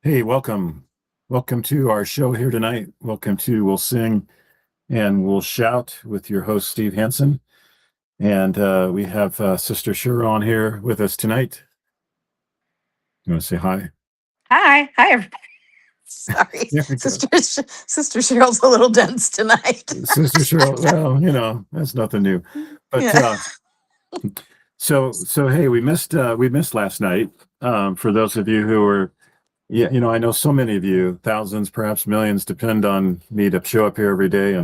Hey, welcome. Welcome to our show here tonight. Welcome to We'll Sing and We'll Shout with your host, Steve Hansen. And we have Sister Shira on here with us tonight. You want to say hi? Hi, everybody. Sorry, There we go. Sister Cheryl's a little dense tonight. Sister Cheryl, well, that's nothing new. But Yeah. so hey, we missed last night. For those of you who were, yeah, I know so many of you, thousands, perhaps millions, depend on me to show up here every day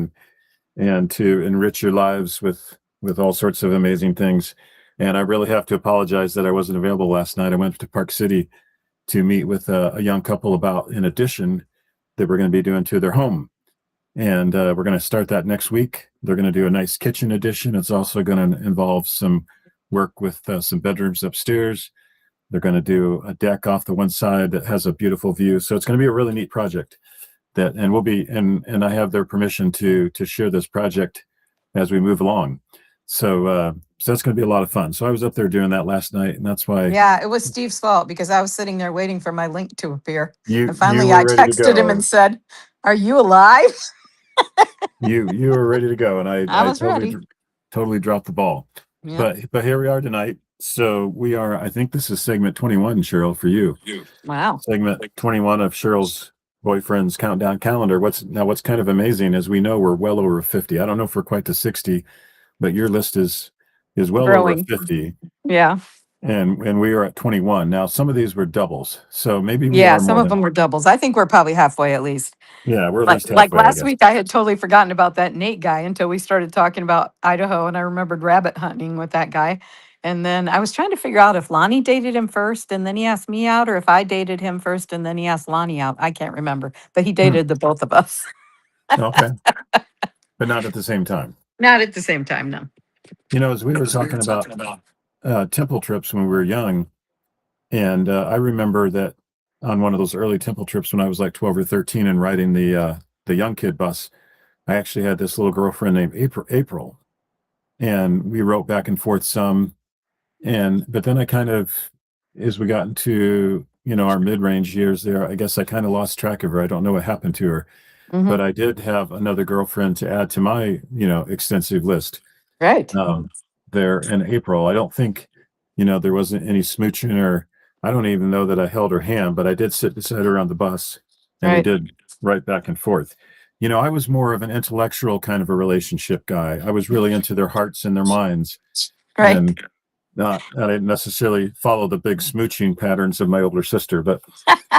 and to enrich your lives with all sorts of amazing things. And I really have to apologize that I wasn't available last night. I went to Park City to meet with a young couple about an addition that we're going to be doing to their home. And we're going to start that next week. They're going to do a nice kitchen addition. It's also going to involve some work with some bedrooms upstairs. They're going to do a deck off the one side that has a beautiful view. So it's going to be a really neat project. And we'll be and I have their permission to share this project as we move along. So that's going to be a lot of fun. So I was up there doing that last night, and that's why Yeah, it was Steve's fault because I was sitting there waiting for my link to appear. you And you finally were I ready to texted him and go. said, "Are you alive?" You were ready to go, and I I was ready. totally dropped the ball. Yeah. But here we are tonight. So we are. I think this is segment 21, Cheryl, for you. Wow. Segment 21 of Cheryl's boyfriend's countdown calendar. What's kind of amazing is we know we're well over 50. I don't know if we're quite to 60, but your list is well over Growing. 50, Yeah. and we are at 21. Now some of these were doubles, so maybe we Yeah, are some more of than, them were doubles. I think we're probably halfway at least. yeah, we're at Like least like halfway, I last guess. week I had totally forgotten about that Nate guy until we started talking about Idaho and I remembered rabbit hunting with that guy. And then I was trying to figure out if Lonnie dated him first and then he asked me out or if I dated him first and then he asked Lonnie out. I can't remember, but he Hmm. dated the both of us. Okay, but not at the same time. Not at the same time, no. As we were talking about temple trips when we were young, and I remember that on one of those early temple trips when I was like 12 or 13 and riding the young kid bus, I actually had this little girlfriend named April, and we wrote back and forth some. But then I kind of, as we got into our mid-range years there, I guess I kind of lost track of her. I don't know what happened to her, but Hmm. I did have another girlfriend to add to my extensive list Right. um, there in April. I don't think there wasn't any smooching, or I don't even know that I held her hand, but I did sit beside her on the bus, and we Right. did write back and forth. I was more of an intellectual kind of a relationship guy. I was really into their hearts and their minds, Right. and not I didn't necessarily follow the big smooching patterns of my older sister, but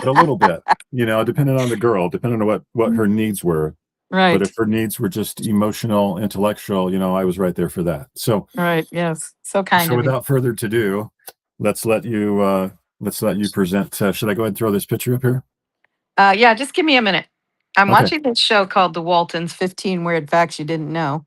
a little bit, depending on the girl, depending on what her needs were. But Right. if her needs were just emotional, intellectual, I was right there for that. So Right. Yes. So kind so of you. without further ado, let's let you present. Should I go ahead and throw this picture up here? Yeah, just give me a minute. I'm Okay. watching this show called The Waltons 15 Weird Facts You Didn't Know.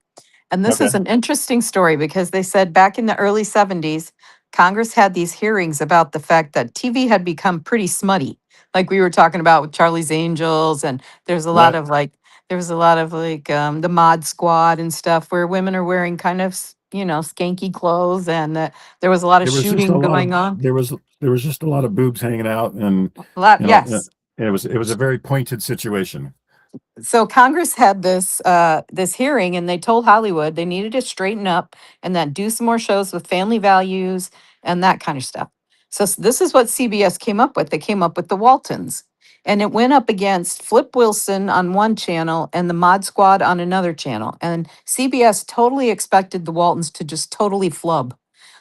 And this Okay. is an interesting story because they said back in the early 70s, Congress had these hearings about the fact that TV had become pretty smutty. Like we were talking about with Charlie's Angels, and there's a lot Right. of like, there was a lot of like the Mod Squad and stuff where women are wearing kind of, skanky clothes, and there was a lot of There was just a shooting lot of going on. there was just a lot of boobs hanging out, and A lot, you know, uh, yes. it was a very pointed situation. So Congress had this hearing and they told Hollywood they needed to straighten up and that do some more shows with family values and that kind of stuff. So this is what CBS came up with. They came up with the Waltons. And it went up against Flip Wilson on one channel and the Mod Squad on another channel. And CBS totally expected the Waltons to just totally flub.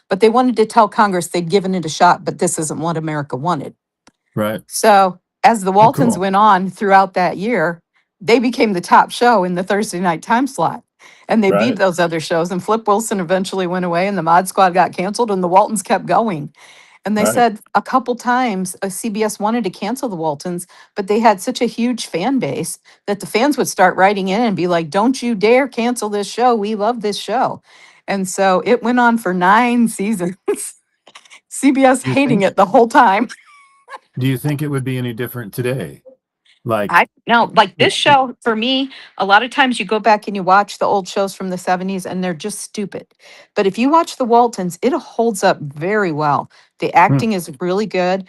But they wanted to tell Congress they'd given it a shot, but this isn't what America wanted. Right. So as the Oh, Waltons cool. went on throughout that year, they became the top show in the Thursday night time slot. And they beat Right. those other shows. And Flip Wilson eventually went away, and the Mod Squad got canceled, and the Waltons kept going. And they Right. said a couple times CBS wanted to cancel the Waltons, but they had such a huge fan base that the fans would start writing in and be like, "Don't you dare cancel this show. We love this show." And so it went on for 9 seasons. CBS Do you hating think it the whole time. do you think it would be any different today? Like, I no, like this show for me, a lot of times you go back and you watch the old shows from the 70s and they're just stupid. But if you watch the Waltons, it holds up very well. The hmm, acting is really good.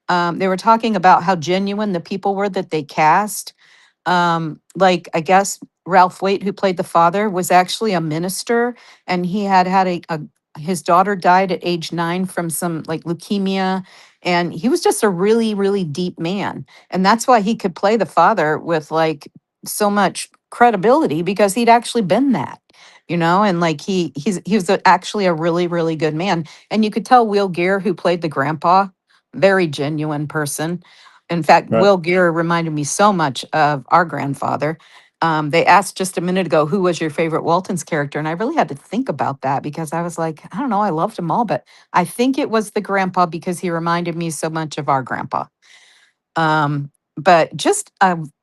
They were talking about how genuine the people were that they cast. Like I guess Ralph Waite, who played the father, was actually a minister, and he had a his daughter died at age 9 from some like leukemia, and he was just a really really deep man, and that's why he could play the father with like so much credibility because he'd actually been that, and like he was actually a really really good man, and you could tell Will Gear, who played the grandpa, very genuine person. In fact, Right. Will Gear reminded me so much of our grandfather. They asked just a minute ago, who was your favorite Walton's character? And I really had to think about that because I was like, I don't know, I loved them all, but I think it was the grandpa because he reminded me so much of our grandpa. But just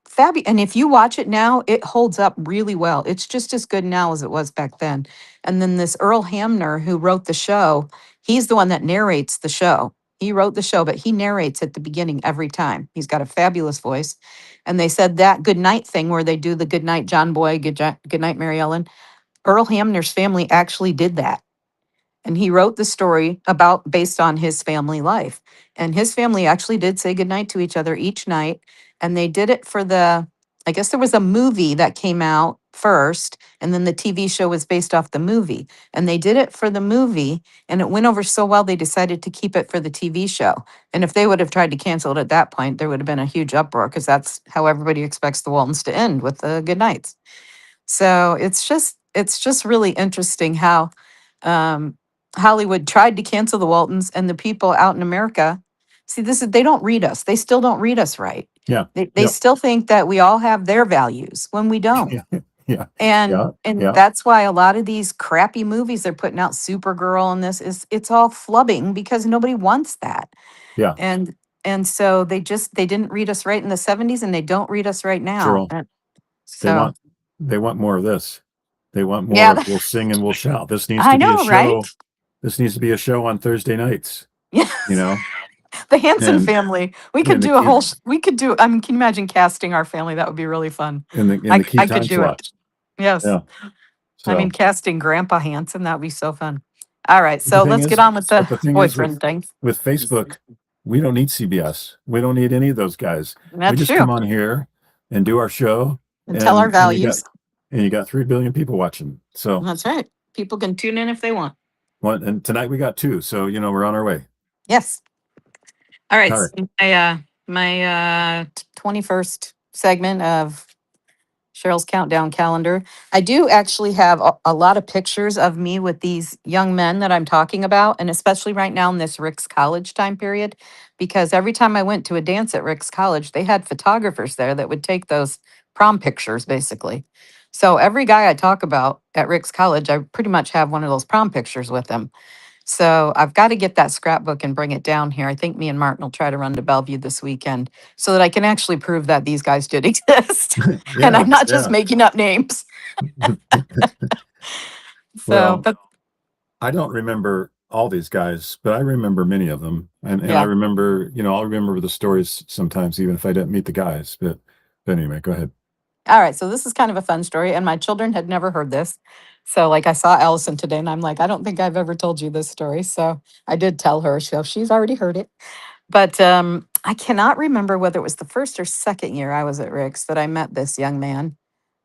fabulous. And if you watch it now, it holds up really well. It's just as good now as it was back then. And then this Earl Hamner, who wrote the show, he's the one that narrates the show. He wrote the show, but he narrates at the beginning every time. He's got a fabulous voice. And they said that good night thing where they do the good night, John Boy, good night, Mary Ellen. Earl Hamner's family actually did that, and he wrote the story about based on his family life, and his family actually did say goodnight to each other each night, and they did it for the, I guess there was a movie that came out first, and then the TV show was based off the movie, and they did it for the movie, and it went over so well they decided to keep it for the TV show. And if they would have tried to cancel it at that point, there would have been a huge uproar because that's how everybody expects the Waltons to end, with the good nights. So it's just really interesting how um, Hollywood tried to cancel the Waltons, and the people out in America. See, this is, they don't read us. They still don't read us right. Yeah. They Yep. still think that we all have their values when we don't. Yeah. Yeah. And Yeah. and Yeah. that's why a lot of these crappy movies they're putting out, Supergirl and this, is it's all flubbing because nobody wants that. Yeah. And so they didn't read us right in the 70s, and they don't read us right now. True. And They so want they want more of this. They want more yeah, of we'll sing and we'll shout. This needs I to be a know, right? show. This needs to be a show on Thursday nights, Yeah. you know, The Hanson and family. We could and the do a key whole, we could do, I mean, can you imagine casting our family? That would be really fun. and the key I could time do it. slots. Yes. Yeah. I mean, So casting Grandpa Hanson, that would be so fun. All right. the So thing let's get is, on with the but the thing is boyfriend thing. with Facebook, we don't need CBS. We don't need any of those guys. We That's just true. come on here and do our show, And tell our and values. you got 3 billion people watching. So That's right. People can tune in if they want. one, and tonight we got 2. So we're on our way. Yes. All right. All So right. my 21st segment of Cheryl's countdown calendar. I do actually have a lot of pictures of me with these young men that I'm talking about, and especially right now in this Rick's College time period, because every time I went to a dance at Rick's College, they had photographers there that would take those prom pictures, basically. So every guy I talk about at Rick's College, I pretty much have one of those prom pictures with them. So I've got to get that scrapbook and bring it down here. I think me and Martin will try to run to Bellevue this weekend so that I can actually prove that these guys did exist. And Yeah. I'm not just Yeah. making up names. So, Well, but I don't remember all these guys, but I remember many of them, and I yeah. remember, I'll remember the stories sometimes, even if I didn't meet the guys. But anyway, go ahead. All right. So this is kind of a fun story. And my children had never heard this. So, like, I saw Allison today and I'm like, I don't think I've ever told you this story. So I did tell her. So she's already heard it. But I cannot remember whether it was the first or second year I was at Rick's that I met this young man.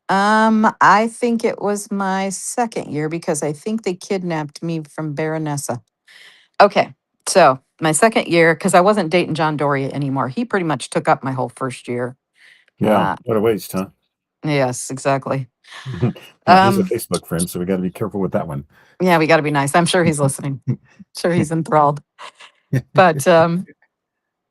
I think it was my second year because I think they kidnapped me from Baronessa. Okay. So my second year, because I wasn't dating John Doria anymore. He pretty much took up my whole first year. Yeah, Uh, what a waste, huh? yes, exactly. Well, he's a Um, Facebook friend, so we got to be careful with that one. yeah, we got to be nice. I'm sure he's listening. Sure he's enthralled. But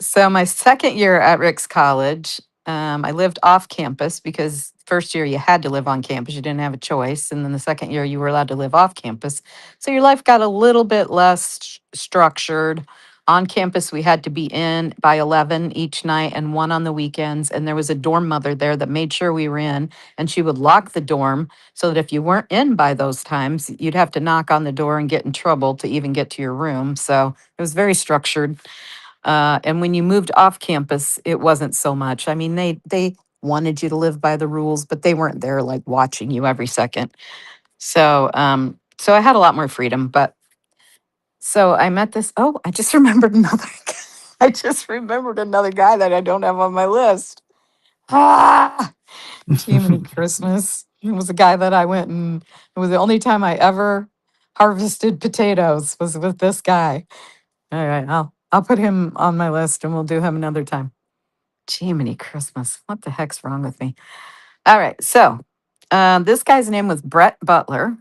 so my second year at Rick's College, I lived off campus because first year you had to live on campus. You didn't have a choice. And then the second year you were allowed to live off campus. So your life got a little bit less structured. On campus, we had to be in by 11 each night and one on the weekends. And there was a dorm mother there that made sure we were in. And she would lock the dorm so that if you weren't in by those times, you'd have to knock on the door and get in trouble to even get to your room. So it was very structured. And when you moved off campus, it wasn't so much. I mean, they wanted you to live by the rules, but they weren't there like watching you every second. So I had a lot more freedom. But so I met this. Oh, I just remembered another. I just remembered another guy that I don't have on my list. Ah, Jiminy Christmas. It was a guy that I went and it was the only time I ever harvested potatoes was with this guy. All right, I'll put him on my list and we'll do him another time. Jiminy Christmas. What the heck's wrong with me? All right, so this guy's name was Brett Butler.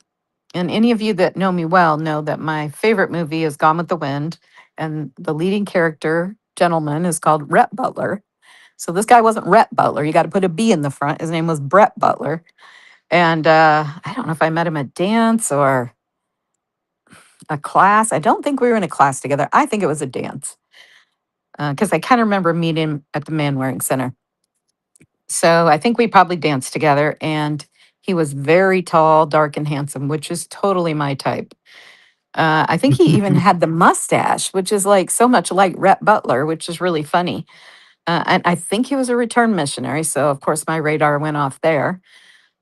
And any of you that know me well know that my favorite movie is Gone with the Wind, and the leading character, gentleman, is called Rhett Butler. So this guy wasn't Rhett Butler. You got to put a B in the front. His name was Brett Butler. And I don't know if I met him at dance or a class. I don't think we were in a class together. I think it was a dance because I kind of remember meeting him at the Man Wearing Center. So I think we probably danced together. And he was very tall, dark, and handsome, which is totally my type. I think he even had the mustache, which is like so much like Rhett Butler, which is really funny. And I think he was a return missionary. So, of course, my radar went off there.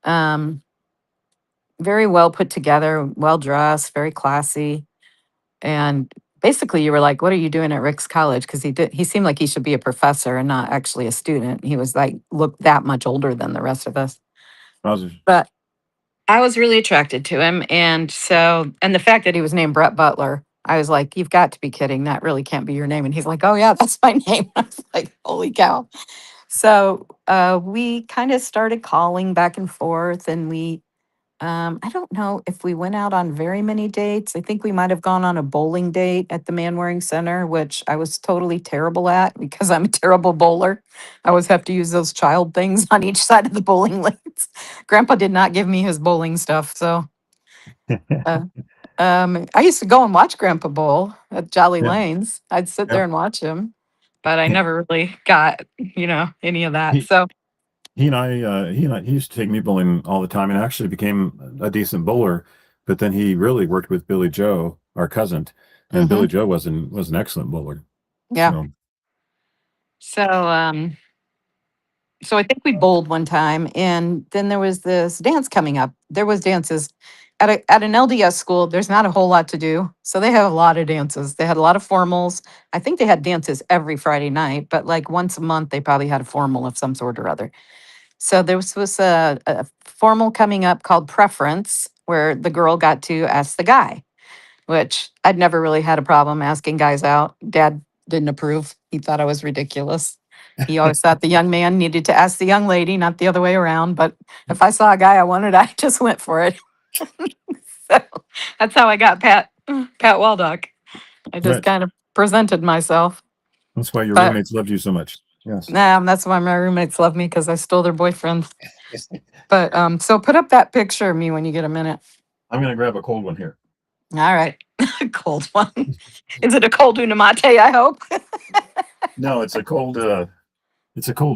Um, very well put together, well dressed, very classy. And basically, you were like, "What are you doing at Rick's College?" Because he seemed like he should be a professor and not actually a student. He was like, looked that much older than the rest of us. Wowzers. But I was really attracted to him. And so, and the fact that he was named Brett Butler, I was like, "You've got to be kidding. That really can't be your name." And he's like, "Oh, yeah, that's my name." I was like, "Holy cow." So we kind of started calling back and forth, and I don't know if we went out on very many dates. I think we might have gone on a bowling date at the Manwaring Center, which I was totally terrible at because I'm a terrible bowler. I always have to use those child things on each side of the bowling lanes. Grandpa did not give me his bowling stuff, so uh, I used to go and watch Grandpa bowl at Jolly Yeah. Lanes. I'd sit Yeah. there and watch him, but I never really got any of that. He So. he used to take me bowling all the time and actually became a decent bowler. But then he really worked with Billy Joe, our cousin, and Billy Mhm. Joe was an excellent bowler. Yeah. So So I think we bowled one time, and then there was this dance coming up. There was dances at an LDS school. There's not a whole lot to do, so they have a lot of dances. They had a lot of formals. I think they had dances every Friday night, but like once a month they probably had a formal of some sort or other. So there was a formal coming up called Preference, where the girl got to ask the guy, which I'd never really had a problem asking guys out. Dad didn't approve. He thought I was ridiculous. He always thought the young man needed to ask the young lady, not the other way around. But if I saw a guy I wanted, I just went for it. So that's how I got Pat Waldock. I just that kind of presented myself. that's why your But roommates loved you so much. Yes. that's why my roommates love me because I stole their boyfriend. But so put up that picture of me when you get a minute. I'm gonna grab a cold one here. All right. Cold one. Is it a cold unamate, I hope? No, it's a cold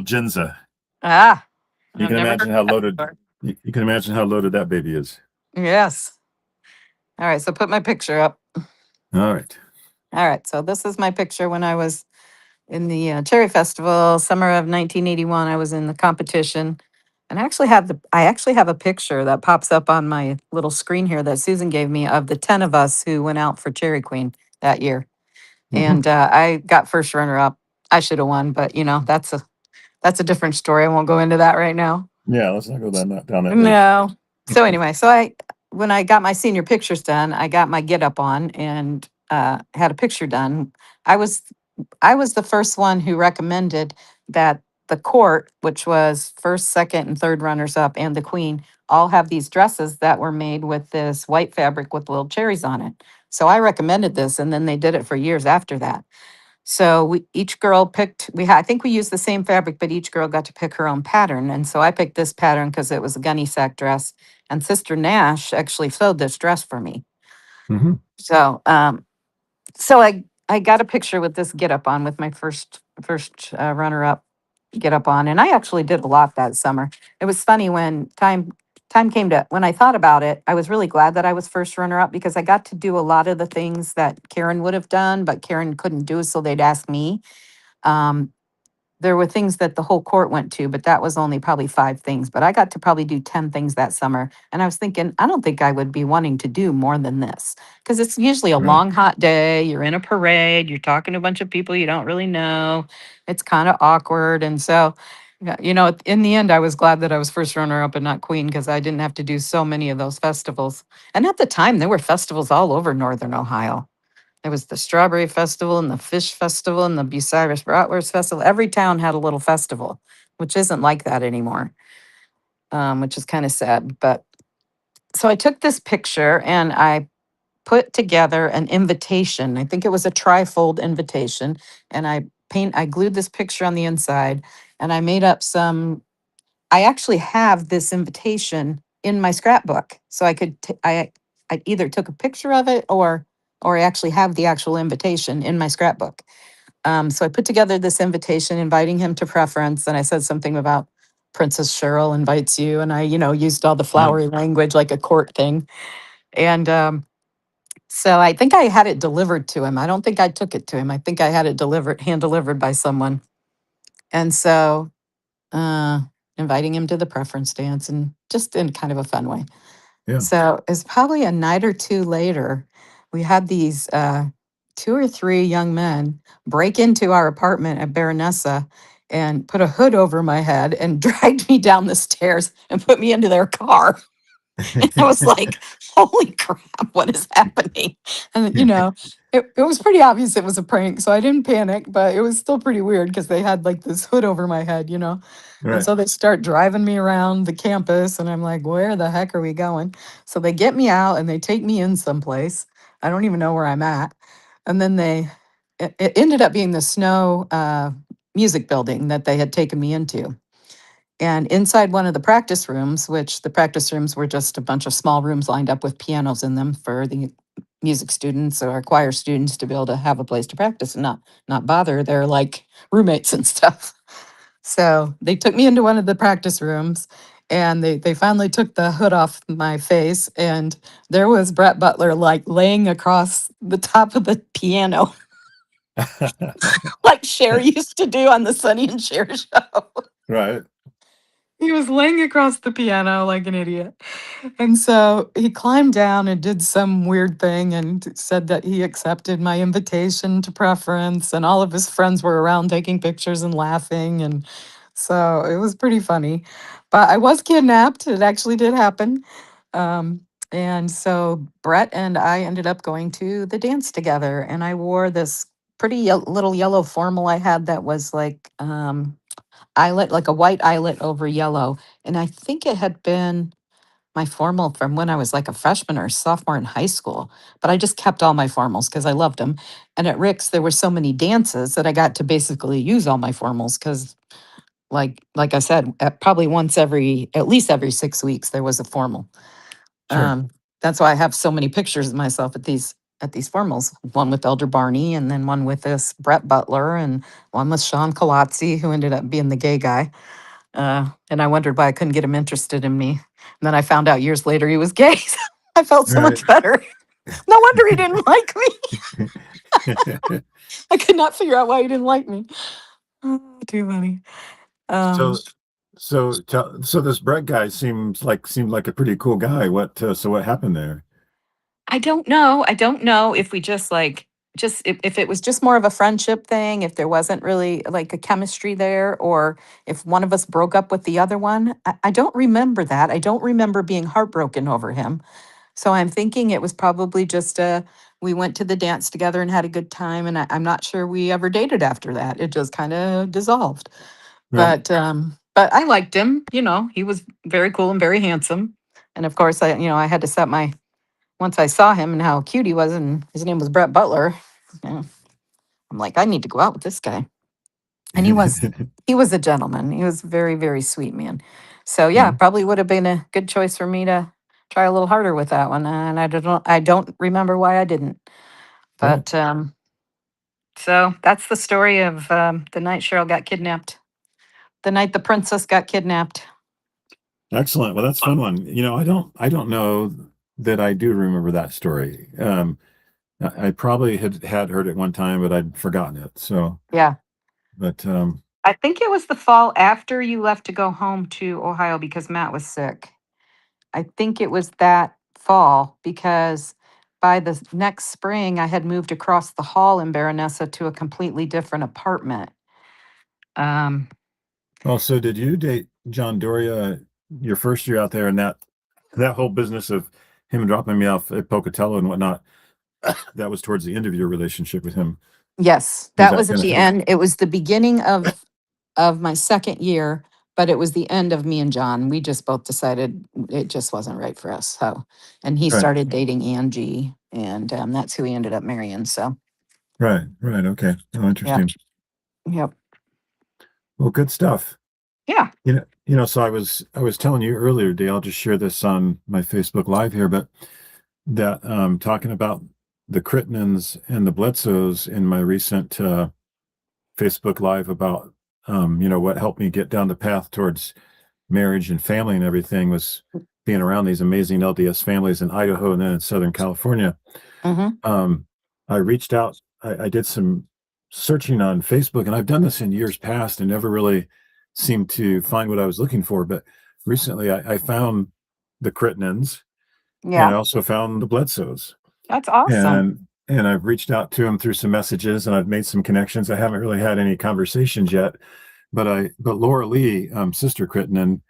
Ginza. Ah, You I've can never heard imagine how that loaded before. you can imagine how loaded that baby is. Yes. All right. So put my picture up. All right. All right. So this is my picture when I was in the Cherry Festival, summer of 1981. I was in the competition, and I actually have a picture that pops up on my little screen here that Susan gave me of the 10 of us who went out for Cherry Queen that year, Mhm. and I got first runner up. I should have won, but that's a different story. I won't go into that right now. Yeah, let's not go down that road. No. So anyway, when I got my senior pictures done, I got my get up on and had a picture done. I was I was the first one who recommended that the court, which was first, second, and third runners up, and the queen, all have these dresses that were made with this white fabric with little cherries on it. So I recommended this, and then they did it for years after that. So each girl picked, I think we used the same fabric, but each girl got to pick her own pattern. And so I picked this pattern because it was a gunny sack dress. And Sister Nash actually sewed this dress for me. Hmm. So, I got a picture with this get up on with my first runner up get up on, and I actually did a lot that summer. It was funny when time came to when I thought about it. I was really glad that I was first runner up because I got to do a lot of the things that Karen would have done, but Karen couldn't do, so they'd ask me. Um, there were things that the whole court went to, but that was only probably 5 things. But I got to probably do 10 things that summer. And I was thinking, I don't think I would be wanting to do more than this because it's usually a Right. long, hot day. You're in a parade, you're talking to a bunch of people you don't really know. It's kind of awkward. And so, yeah, in the end, I was glad that I was first runner up and not queen because I didn't have to do so many of those festivals. And at the time, there were festivals all over Northern Ohio. There was the Strawberry Festival and the Fish Festival and the Bucyrus Bratwurst Festival. Every town had a little festival, which isn't like that anymore, which is kind of sad. But so I took this picture and I put together an invitation. I think it was a trifold invitation, and I glued this picture on the inside, and I made up some. I actually have this invitation in my scrapbook, so I either took a picture of it or I actually have the actual invitation in my scrapbook. So I put together this invitation inviting him to preference, and I said something about Princess Cheryl invites you, and I, used all the Wow. flowery language like a court thing. And so I think I had it delivered to him. I don't think I took it to him. I think I had it delivered, hand delivered by someone. And so uh, inviting him to the preference dance and just in kind of a fun way. Yeah. So it's probably a night or two later, we had these 2 or 3 young men break into our apartment at Baronessa and put a hood over my head and dragged me down the stairs and put me into their car. And I was like, holy crap, what is happening? And, it was pretty obvious it was a prank. So I didn't panic, but it was still pretty weird because they had like this hood over my head. And Right. so they start driving me around the campus, and I'm like, where the heck are we going? So they get me out and they take me in someplace. I don't even know where I'm at. And then it ended up being the Snow music building that they had taken me into. And inside one of the practice rooms, which the practice rooms were just a bunch of small rooms lined up with pianos in them for the music students or choir students to be able to have a place to practice and not bother their like roommates and stuff. So they took me into one of the practice rooms and they finally took the hood off my face, and there was Brett Butler like laying across the top of the piano like Cher used to do on the Sonny and Cher show. Right. He was laying across the piano like an idiot. And so he climbed down and did some weird thing and said that he accepted my invitation to preference. And all of his friends were around taking pictures and laughing. And so it was pretty funny. But I was kidnapped. It actually did happen. And so Brett and I ended up going to the dance together. And I wore this pretty little yellow formal I had that was like, eyelet, like a white eyelet over yellow. And I think it had been my formal from when I was like a freshman or sophomore in high school. But I just kept all my formals because I loved them. And at Rick's, there were so many dances that I got to basically use all my formals because, like I said, probably at least every 6 weeks, there was a formal. Sure. That's why I have so many pictures of myself at these formals. One with Elder Barney, and then one with this Brett Butler, and one with Sean Colazzi, who ended up being the gay guy. And I wondered why I couldn't get him interested in me. And then I found out years later he was gay. So I felt so Right. much better. No wonder he didn't like me. I could not figure out why he didn't like me. Oh, too funny. Um, So, so this Brett guy seemed like a pretty cool guy. So what happened there? I don't know. I don't know if we just if it was just more of a friendship thing, if there wasn't really like a chemistry there, or if one of us broke up with the other one. I don't remember that. I don't remember being heartbroken over him. So I'm thinking it was probably just we went to the dance together and had a good time, and I'm not sure we ever dated after that. It just kind of dissolved. Right. But I liked him. He was very cool and very handsome. And of course, I had to set my once I saw him and how cute he was, and his name was Brett Butler. Yeah, I'm like, I need to go out with this guy. And he was a gentleman. He was a very, very sweet man. So yeah, Yeah. probably would have been a good choice for me to try a little harder with that one. And I don't remember why I didn't. Yeah. But so that's the story of the night Cheryl got kidnapped. The night the princess got kidnapped. Excellent. Well, that's a fun one. I don't know that I do remember that story. I probably had heard it one time, but I'd forgotten it. So, Yeah. but I think it was the fall after you left to go home to Ohio because Matt was sick. I think it was that fall because by the next spring, I had moved across the hall in Baronessa to a completely different apartment. Um, Oh, so did you date John Doria your first year out there, and that whole business of him dropping me off at Pocatello and whatnot, that was towards the end of your relationship with him. yes, Was that that was at kind of the thing? end. It was the beginning of my second year, but it was the end of me and John. We just both decided it just wasn't right for us. So, and he Right, started dating Angie, and that's who he ended up marrying. So, right. Okay. Oh, yeah, interesting. yep, Well, good stuff. yeah, So I was telling you earlier, Dale, I'll just share this on my Facebook Live here, but that talking about the Crittenens and the Bledsoes in my recent Facebook Live about what helped me get down the path towards marriage and family and everything was being around these amazing LDS families in Idaho and then in Southern California. mm-hmm, Um, I reached out, I did some searching on Facebook, and I've done this in years past and never really seemed to find what I was looking for. But recently I found the Crittenens, and I yeah, also found the Bledsoes. that's awesome. And I've reached out to them through some messages, and I've made some connections. I haven't really had any conversations yet, but Laura Lee, Sister Crittenden,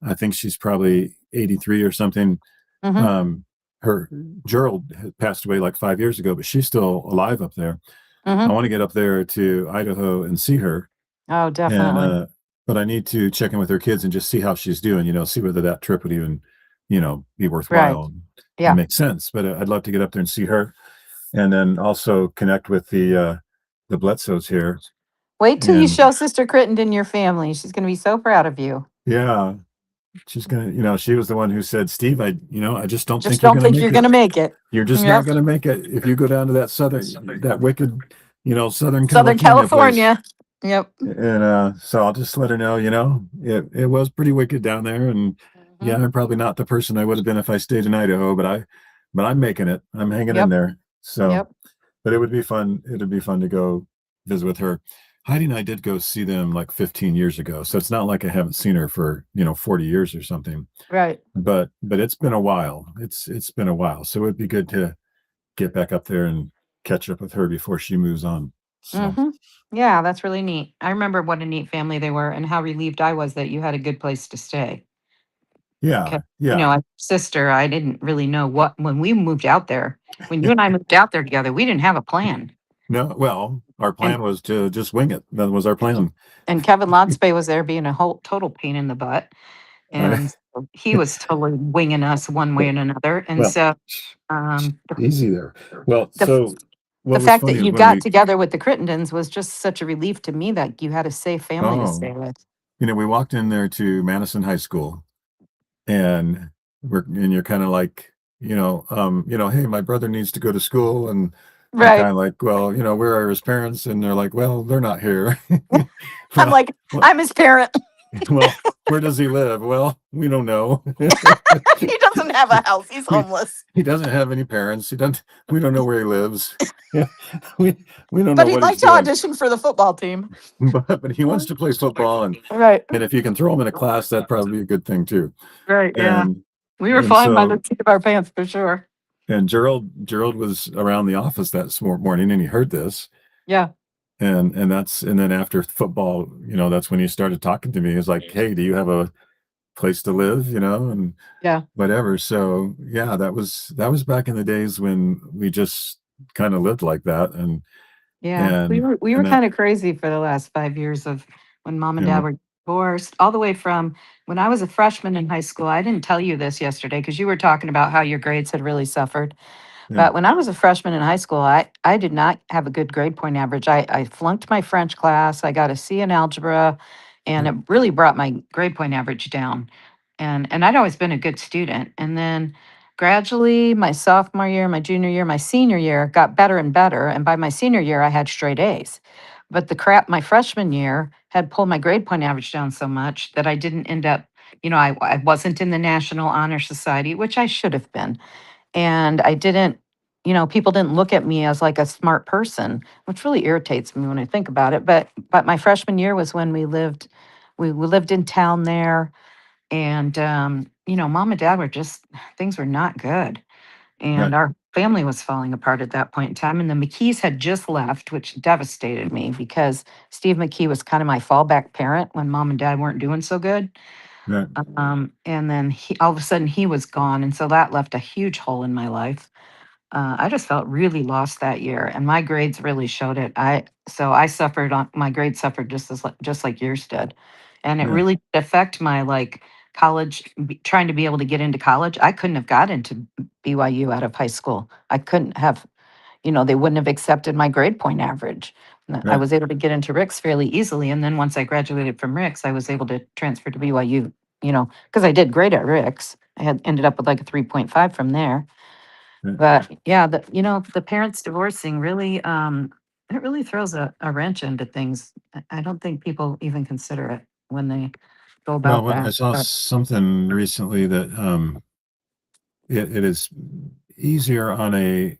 I think she's probably 83 or something. Mm-hmm, Um, her Gerald had passed away like 5 years ago, but she's still alive up there. I mm-hmm. want to get up there to Idaho and see her, Oh, and definitely. but I need to check in with her kids and just see how she's doing. See whether that trip would even, be Right. worthwhile and Yeah. make sense. But I'd love to get up there and see her, and then also connect with the Bledsoes here. Wait till you And show Sister Crittenden your family. She's going to be so proud of you. yeah, she's gonna, she was the one who said, Steve, I just don't Just think you're don't gonna think make you're it. going to make it. You're just not Yep. gonna make it if you go down to that wicked, Southern Southern California place. California. Yep. And so I'll just let her know, it was pretty wicked down there. And Hmm. yeah, I'm probably not the person I would have been if I stayed in Idaho, but I'm making it. I'm hanging in Yep. there. So, Yep. but it would be fun. It'd be fun to go visit with her. Heidi and I did go see them like 15 years ago. So it's not like I haven't seen her for, 40 years or something. Right. But it's been a while. It's been a while. So it'd be good to get back up there and catch up with her before she moves on. So Hmm. Yeah, that's really neat. I remember what a neat family they were and how relieved I was that you had a good place to stay. yeah, 'Cause, yeah. as a sister, I didn't really know when we moved out there. When you and I moved out there together, we didn't have a plan. No, well, our And plan was to just wing it. That was our plan. and Kevin Lotsbay was there being a whole total pain in the butt. I, And so he was totally winging us one way and another. And well, so the, easy there. Well, the so the what was fact that funny is you when got we, together with the Crittendens was just such a relief to me that you had a safe family to oh, stay with. we walked in there to Madison High School, and you're kind of like, hey, my brother needs to go to school, and I'm kind Right. of like, well, where are his parents? And they're like, well, they're not here. I'm well, like, well, I'm his parent. well, where does he live? Well, we don't know. He doesn't have a house. He's we, homeless. he doesn't have any parents. He doesn't. We don't know where he lives. Yeah, we we don't know But he'd what he's like to doing. audition for the football team. But he wants to play football, Right. and if you can throw him in a class, that'd probably be a good thing too. Right. Yeah. And We were and flying by the so seat of our pants for sure. and Gerald was around the office that morning, and he heard this, Yeah. and then after football, that's when he started talking to me. He's like, hey, do you have a place to live? And Yeah. whatever. So yeah, that was back in the days when we just kind of lived like that, Yeah. We and were we and were that kind of crazy for the last 5 years of when mom and you dad know were divorced, all the way from when I was a freshman in high school. I didn't tell you this yesterday because you were talking about how your grades had really suffered. yeah, But when I was a freshman in high school, I did not have a good grade point average. I flunked my French class. I got a C in algebra, and yeah, it really brought my grade point average down. And I'd always been a good student. And then gradually, my sophomore year, my junior year, my senior year got better and better. And by my senior year, I had straight A's. But the crap my freshman year had pulled my grade point average down so much that I didn't end up, I wasn't in the National Honor Society, which I should have been, and I didn't. people didn't look at me as like a smart person, which really irritates me when I think about it. But my freshman year was when we lived in town there, and mom and dad were just things were not good, and Right. our family was falling apart at that point in time. And the McKees had just left, which devastated me because Steve McKee was kind of my fallback parent when mom and dad weren't doing so good. Right. And then all of a sudden he was gone, and so that left a huge hole in my life. I just felt really lost that year, and my grades really showed it. I suffered on my grades suffered just like yours did, and it Yeah. really did affect my like college trying to be able to get into college. I couldn't have got into BYU out of high school. I couldn't have, they wouldn't have accepted my grade point average. I Right. was able to get into Rick's fairly easily, and then once I graduated from Rick's, I was able to transfer to BYU. Because I did great at Rick's. I had ended up with like a 3.5 from there. Right. But yeah, the parents divorcing really, it really throws a wrench into things. I don't think people even consider it when they go Well, about I that. saw But something recently that it is easier on a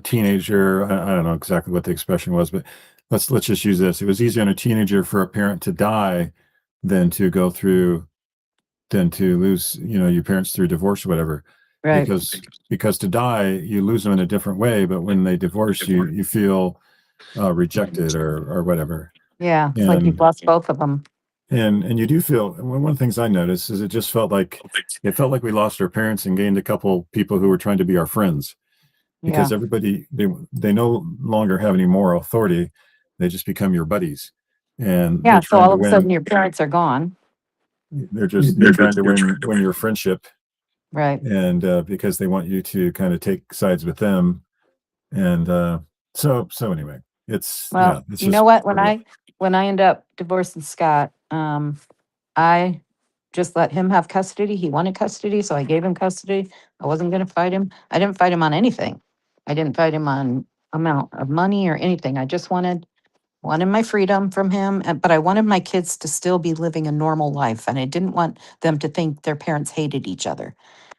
teenager. I don't know exactly what the expression was, but let's just use this. It was easier on a teenager for a parent to die than to go through than to lose, your parents through divorce or whatever. right. Because to die, you lose them in a different way, but when they divorce you, you feel rejected or whatever. Yeah, it's like you've And lost both of them. you do feel, one of the things I noticed is it felt like we lost our parents and gained a couple people who were trying to be our friends, Yeah. because everybody, they no longer have any moral authority. They just become your buddies, and Yeah. So all of a sudden your parents are gone. they're trying to win your friendship, Right. and because they want you to kind of take sides with them. And so anyway, Well, it's you know just what? part of it. When I end up divorcing Scott, I just let him have custody. He wanted custody, so I gave him custody. I wasn't gonna fight him. I didn't fight him on anything. I didn't fight him on amount of money or anything. I just wanted my freedom from him, but I wanted my kids to still be living a normal life, and I didn't want them to think their parents hated each other. Right.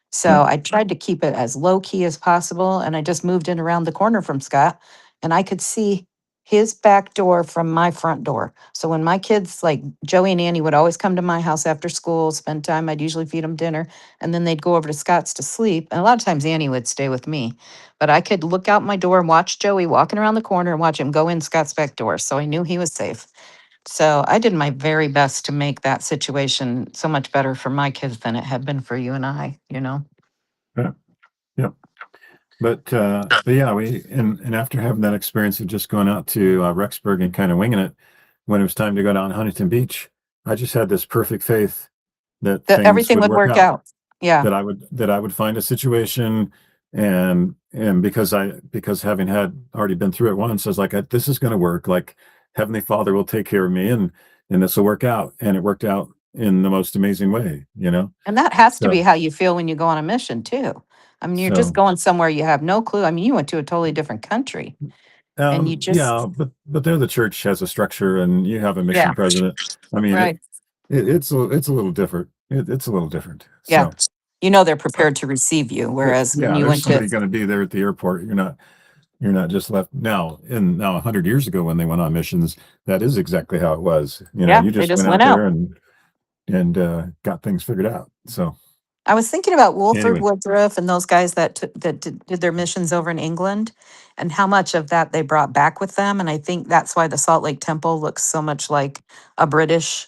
So I tried to keep it as low key as possible, and I just moved in around the corner from Scott, and I could see his back door from my front door. So when my kids, like Joey and Annie, would always come to my house after school, spend time, I'd usually feed them dinner, and then they'd go over to Scott's to sleep. And a lot of times Annie would stay with me, but I could look out my door and watch Joey walking around the corner and watch him go in Scott's back door. So I knew he was safe. So I did my very best to make that situation so much better for my kids than it had been for you and I. Yeah. Yep. But yeah, and after having that experience of just going out to Rexburg and kind of winging it, when it was time to go down to Huntington Beach, I just had this perfect faith that That things everything would would work work out, out. Yeah. that I would find a situation, and because having had already been through it once, I was like, this is going to work. Like, Heavenly Father will take care of me, and this will work out. And it worked out in the most amazing way. And that has to be So how you feel when you go on a mission too. I mean, you're just so going somewhere you have no clue. I mean, you went to a totally different country and you yeah, just, but there the church has a structure, and you have a mission yeah, president. I mean, right. it's a little different. It's a little different. Yeah. So They're prepared to receive you. Whereas when yeah, you there's went to, somebody going to be there at the airport. You're not just left now 100 years ago when they went on missions. That is exactly how it was. yeah, You they just just went went out out. there and got things figured out. So I was thinking about Wolford anyway, Woodruff and those guys that did their missions over in England and how much of that they brought back with them. And I think that's why the Salt Lake Temple looks so much like a British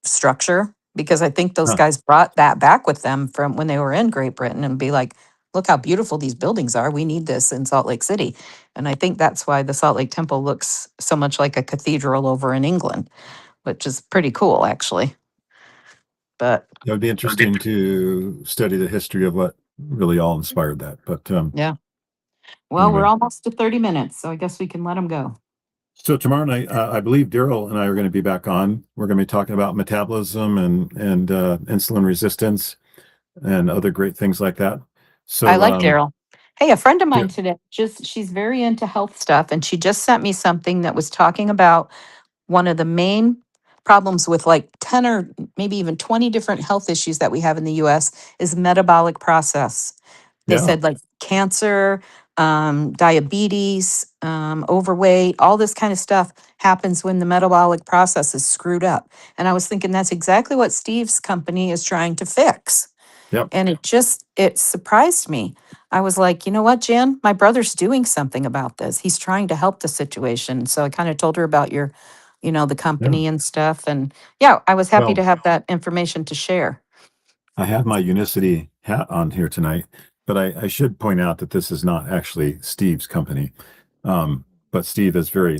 structure, because I think those huh, guys brought that back with them from when they were in Great Britain and be like, look how beautiful these buildings are. We need this in Salt Lake City. And I think that's why the Salt Lake Temple looks so much like a cathedral over in England, which is pretty cool, actually. But it would be interesting to study the history of what really all inspired that. But yeah, well, we're anyway. almost to 30 minutes, so I guess we can let them go. So tomorrow night, I believe Daryl and I are going to be back on. We're going to be talking about metabolism and insulin resistance and other great things like that. I So like Daryl. Hey, a friend of yeah, mine today, she's very into health stuff, and she just sent me something that was talking about one of the main problems with like 10 or maybe even 20 different health issues that we have in the US is metabolic process. They Yeah. said like cancer, diabetes, overweight, all this kind of stuff happens when the metabolic process is screwed up. And I was thinking that's exactly what Steve's company is trying to fix. Yep. And it surprised me. I was like, you know what, Jan, my brother's doing something about this. He's trying to help the situation. So I kind of told her about the Yeah. company and stuff. And yeah, I was happy to Well, have that information to share. I have my Unicity hat on here tonight, but I should point out that this is not actually Steve's company. But um, Steve is Well,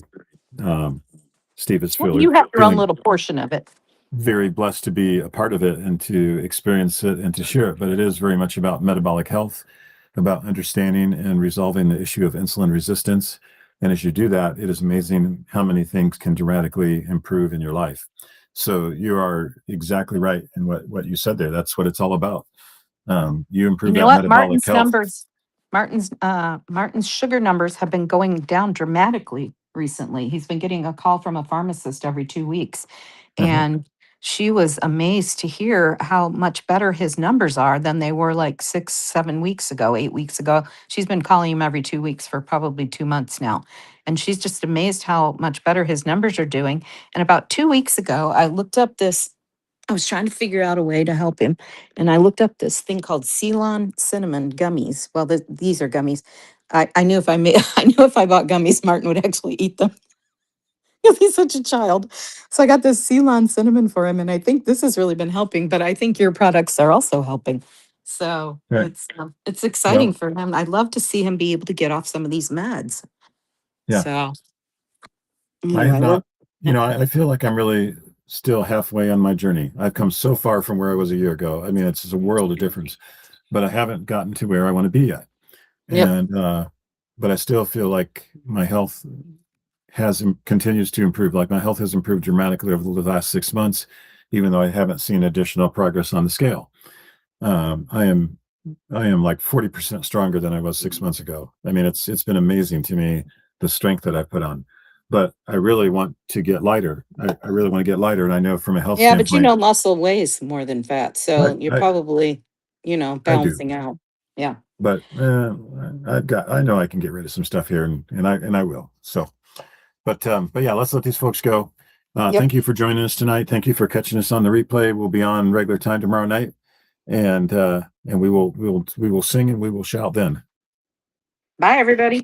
you have your own feeling little portion of it. very blessed to be a part of it and to experience it and to share it. But it is very much about metabolic health, about understanding and resolving the issue of insulin resistance. And as you do that, it is amazing how many things can dramatically improve in your life. So you are exactly right in what you said there. That's what it's all about. You You improve know that what? metabolic health. Martin's sugar numbers have been going down dramatically recently. He's been getting a call from a pharmacist every 2 weeks. Uh-huh. And she was amazed to hear how much better his numbers are than they were like 6, 7 weeks ago, 8 weeks ago. She's been calling him every 2 weeks for probably 2 months now. And she's just amazed how much better his numbers are doing. And about 2 weeks ago, I was trying to figure out a way to help him. And I looked up this thing called Ceylon cinnamon gummies. Well, these are gummies. I knew if I knew if I bought gummies, Martin would actually eat them because he's such a child. So I got this Ceylon cinnamon for him, and I think this has really been helping. But I think your products are also helping. So Right. it's exciting Well, for him. I'd love to see him be able to get off some of these meds. yeah, So I have anyway, not, well, I feel like I'm really still halfway on my journey. I've come so far from where I was a year ago. I mean, it's just a world of difference, but I haven't gotten to where I want to be yet. yep. And, but I still feel like my health continues to improve. Like my health has improved dramatically over the last 6 months, even though I haven't seen additional progress on the scale. Um, I am I am like 40% stronger than I was 6 months ago. I mean, it's been amazing to me the strength that I put on. But I really want to get lighter. I really want to get lighter. And I know from a health Yeah, but standpoint, muscle weighs more than fat. I So you're I, probably, I do. balancing out. Yeah. But I know I can get rid of some stuff here and I will. So but yeah, let's let these folks go. Yep. Thank you for joining us tonight. Thank you for catching us on the replay. We'll be on regular time tomorrow night, and we will sing and we will shout then. Bye, everybody.